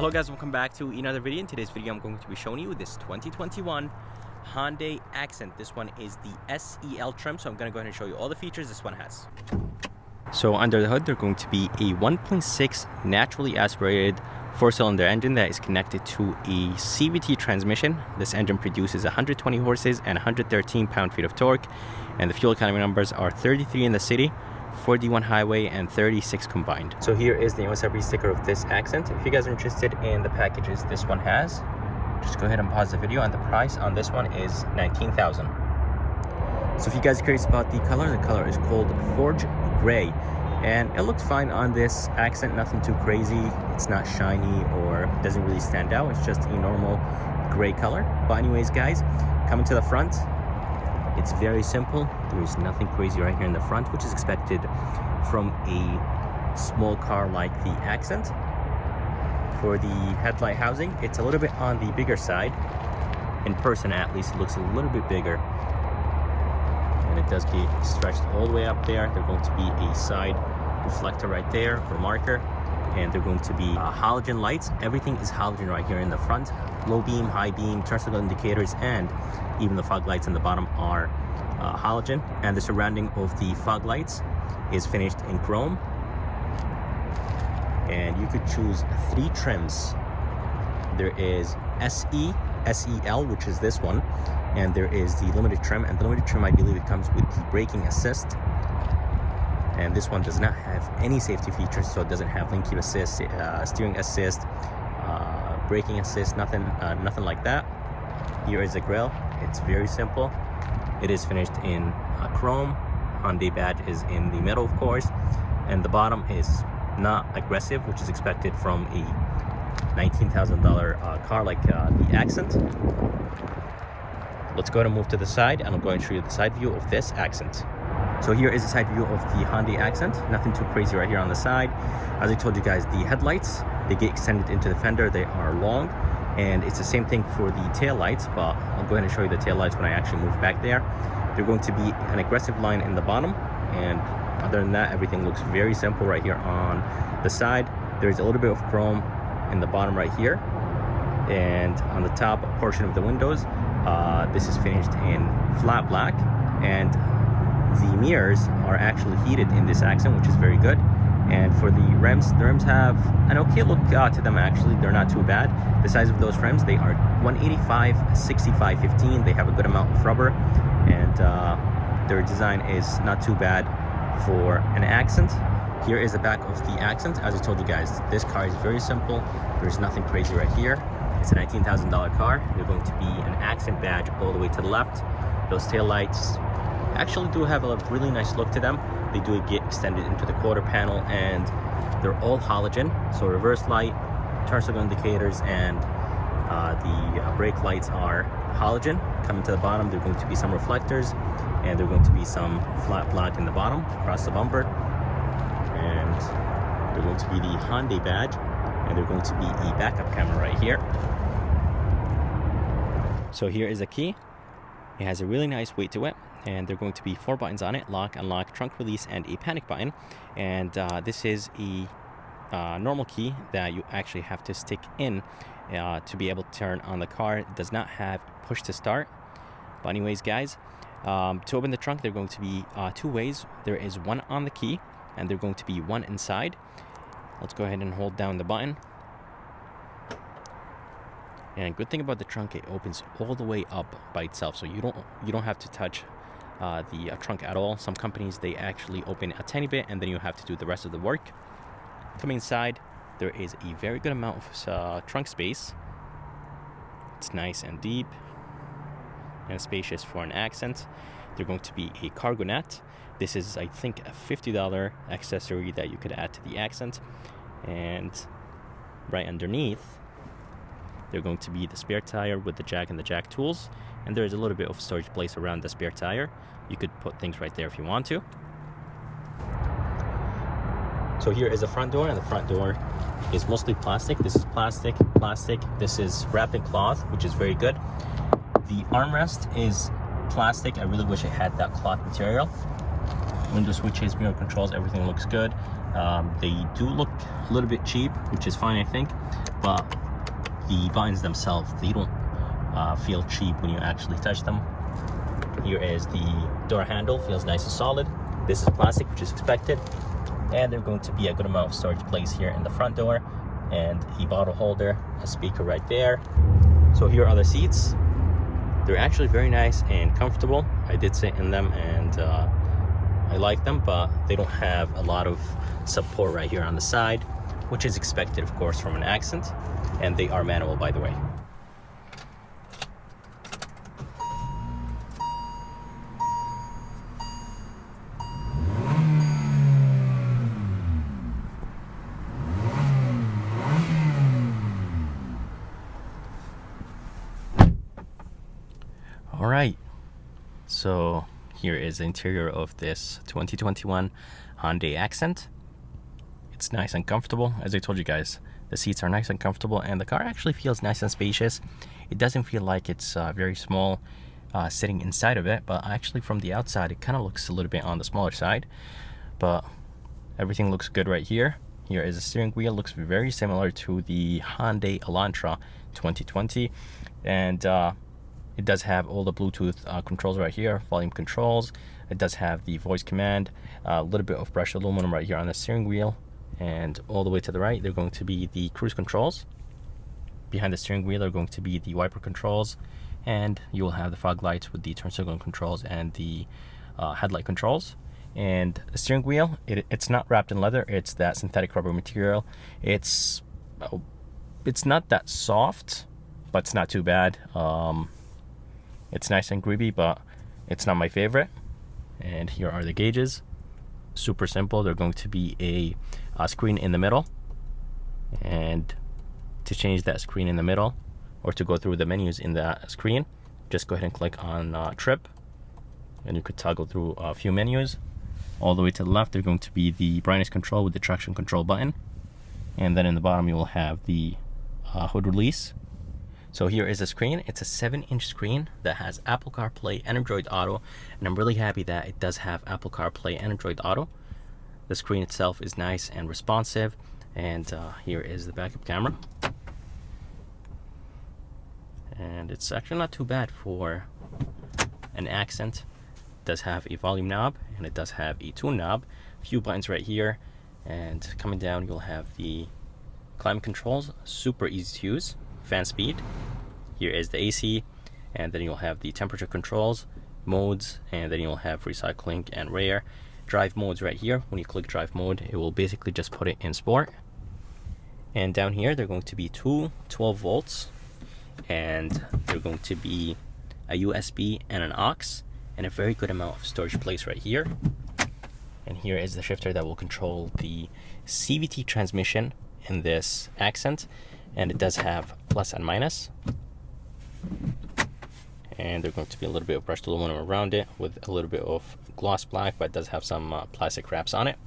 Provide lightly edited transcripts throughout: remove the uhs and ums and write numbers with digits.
Hello guys, welcome back to another video. In today's video I'm going to be showing you this 2021 Hyundai Accent. This one is the SEL trim, so I'm going to go ahead and show you all the features this one has. So under the hood they're going to be a 1.6 naturally aspirated 4-cylinder engine that is connected to a CVT transmission. This engine produces 120 horses and 113 pound-feet of torque, and the fuel economy numbers are 33 in the city, 41 highway, and 36 combined. So here is the MSRP sticker of this Accent. If you guys are interested in the packages this one has, just go ahead and pause the video, and the price on this one is $19,000. So if you guys are curious about the color is called Forge Gray, and it looks fine on this Accent, nothing too crazy. It's not shiny or doesn't really stand out. It's just a normal gray color. But anyways guys, coming to the front, it's very simple. There is nothing crazy right here in the front, which is expected from a small car like the Accent. For the headlight housing, it's a little bit on the bigger side. In person at least, it looks a little bit bigger. And it does get stretched all the way up there. There's going to be a side reflector right there or marker, and they're going to be halogen lights. Everything is halogen right here in the front. Low beam, high beam, turn signal indicators, and even the fog lights in the bottom are halogen. And the surrounding of the fog lights is finished in chrome. And you could choose 3 trims. There is SE, SEL, which is this one, and there is the limited trim. And the limited trim, I believe it comes with the braking assist, and this one does not have any safety features, so it doesn't have lane keep assist, steering assist, braking assist, nothing like that. Here is the grille. It's very simple. It is finished in chrome. Hyundai badge is in the middle, of course, and the bottom is not aggressive, which is expected from a $19,000 car like the Accent. Let's go ahead and move to the side, and I'll go and show you the side view of this Accent. So here is the side view of the Hyundai Accent. Nothing too crazy right here on the side. As I told you guys, the headlights, they get extended into the fender. They are long, and it's the same thing for the tail lights, but I'll go ahead and show you the tail lights when I actually move back there. They're going to be an aggressive line in the bottom, and other than that, everything looks very simple right here on the side. There's a little bit of chrome in the bottom right here, and on the top portion of the windows, this is finished in flat black, and the mirrors are actually heated in this Accent, which is very good. And for the rims have an okay look to them. Actually, they're not too bad. The size of those rims, they are 185, 65, 15. They have a good amount of rubber, and their design is not too bad for an Accent. Here is the back of the Accent. As I told you guys, this car is very simple. There's nothing crazy right here. It's a $19,000 car. They're going to be an Accent badge all the way to the left. Those tail lights actually do have a really nice look to them. They do get extended into the quarter panel, and they're all halogen. So reverse light, turn signal indicators, and the brake lights are halogen. Coming to the bottom, there are going to be some reflectors, and there are going to be some flat black in the bottom across the bumper. And they're going to be the Hyundai badge, and they're going to be a backup camera right here. So here is a key. It has a really nice weight to it, and there are going to be 4 buttons on it: lock, unlock, trunk release, and a panic button. And this is a normal key that you actually have to stick in to be able to turn on the car. It does not have push to start. But anyways guys, to open the trunk, there are going to be 2 ways. There is one on the key, and there are going to be one inside. Let's go ahead and hold down the button. And good thing about the trunk, it opens all the way up by itself, so you don't have to touch the trunk at all. Some companies, they actually open a tiny bit, and then you have to do the rest of the work. Coming inside, there is a very good amount of trunk space. It's nice and deep and spacious for an Accent. There's going to be a cargo net. This is, I think, a $50 accessory that you could add to the Accent. And right underneath, there's going to be the spare tire with the jack and the jack tools, and there is a little bit of storage place around the spare tire. You could put things right there if you want to. So here is the front door, and the front door is mostly plastic. This is plastic. This is wrapped in cloth, which is very good. The armrest is plastic. I really wish it had that cloth material. window switches, mirror controls, everything looks good. They do look a little bit cheap, which is fine, I think, but the buttons themselves, they don't feel cheap when you actually touch them. Here is the door handle, feels nice and solid. This is plastic, which is expected, and there's going to be a good amount of storage place here in the front door, and a bottle holder, a speaker right there. So here are the seats. They're actually very nice and comfortable. I did sit in them and I like them, but they don't have a lot of support right here on the side, which is expected, of course, from an Accent, and they are manual, by the way. All right, so here is the interior of this 2021 Hyundai Accent. It's nice and comfortable. As I told you guys, the seats are nice and comfortable, and the car actually feels nice and spacious. It doesn't feel like it's very small sitting inside of it, but actually from the outside it kind of looks a little bit on the smaller side, but everything looks good right here. Here is the steering wheel, looks very similar to the Hyundai Elantra 2020, and it does have all the Bluetooth controls right here, volume controls. It does have the voice command, a little bit of brushed aluminum right here on the steering wheel, and all the way to the right, they're going to be the cruise controls. Behind the steering wheel are going to be the wiper controls, and you will have the fog lights with the turn signal controls and the headlight controls. And the steering wheel, it's not wrapped in leather, it's that synthetic rubber material. It's not that soft, but it's not too bad. It's nice and grippy, but it's not my favorite. And here are the gauges. Super simple. They're going to be a screen in the middle, and to change that screen in the middle, or to go through the menus in that screen, just go ahead and click on trip, and you could toggle through a few menus. All the way to the left, they're going to be the brightness control with the traction control button, and then in the bottom you will have the hood release. So here is the screen. It's a 7-inch screen that has Apple CarPlay and Android Auto, and I'm really happy that it does have Apple CarPlay and Android Auto. The screen itself is nice and responsive, and here is the backup camera. And it's actually not too bad for an Accent. It does have a volume knob, and it does have a tune knob, a few buttons right here, and coming down you'll have the climate controls, super easy to use. Fan speed, here is the AC, and then you'll have the temperature controls, modes, and then you'll have recycling and rare. Drive modes right here. When you click drive mode, it will basically just put it in sport. And down here they're going to be two 12 volts, and they're going to be a USB and an aux, and a very good amount of storage place right here. And here is the shifter that will control the CVT transmission in this Accent, and it does have plus and minus, and there's going to be a little bit of brushed aluminum around it with a little bit of gloss black, but it does have some plastic wraps on it.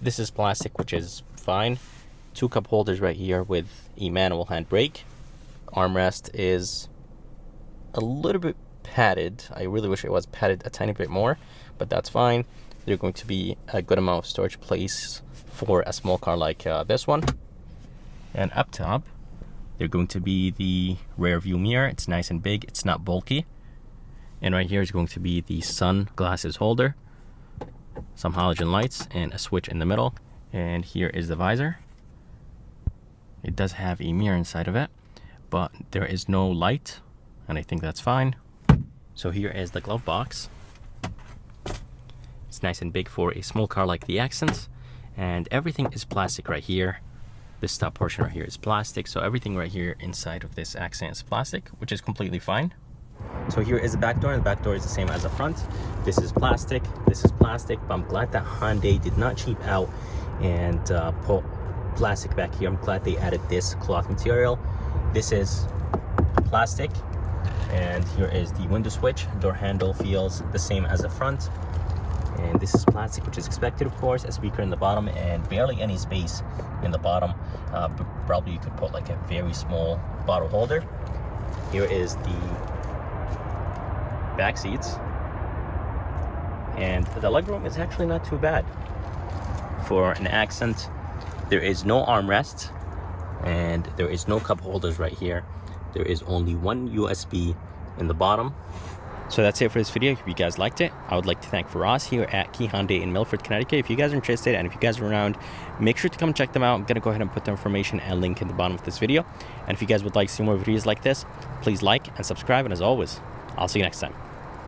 This is plastic, which is fine. 2 cup holders right here with a manual handbrake. Armrest is a little bit padded. I really wish it was padded a tiny bit more, but that's fine. There's going to be a good amount of storage place for a small car like this one. And up top, they're going to be the rear view mirror. It's nice and big, it's not bulky. And right here is going to be the sunglasses holder, some halogen lights, and a switch in the middle. And here is the visor. It does have a mirror inside of it, but there is no light, and I think that's fine. So here is the glove box. It's nice and big for a small car like the Accent, and everything is plastic right here. This top portion right here is plastic, so everything right here inside of this Accent is plastic, which is completely fine. So here is the back door, and the back door is the same as the front. This is plastic, but I'm glad that Hyundai did not cheap out and put plastic back here. I'm glad they added this cloth material. This is plastic, and here is the window switch. Door handle feels the same as the front, and this is plastic, which is expected, of course. A speaker in the bottom and barely any space in the bottom. Probably you could put like a very small bottle holder. Here is the back seats, And the legroom is actually not too bad for an Accent. There is no armrest, and there is no cup holders right here. There is only one USB in the bottom. So that's it for this video. If you guys liked it, I would like to thank Faraz here at Key Hyundai in Milford, Connecticut. If you guys are interested and if you guys are around, make sure to come check them out. I'm going to go ahead and put the information and link in the bottom of this video. And if you guys would like to see more videos like this, please like and subscribe. And as always, I'll see you next time.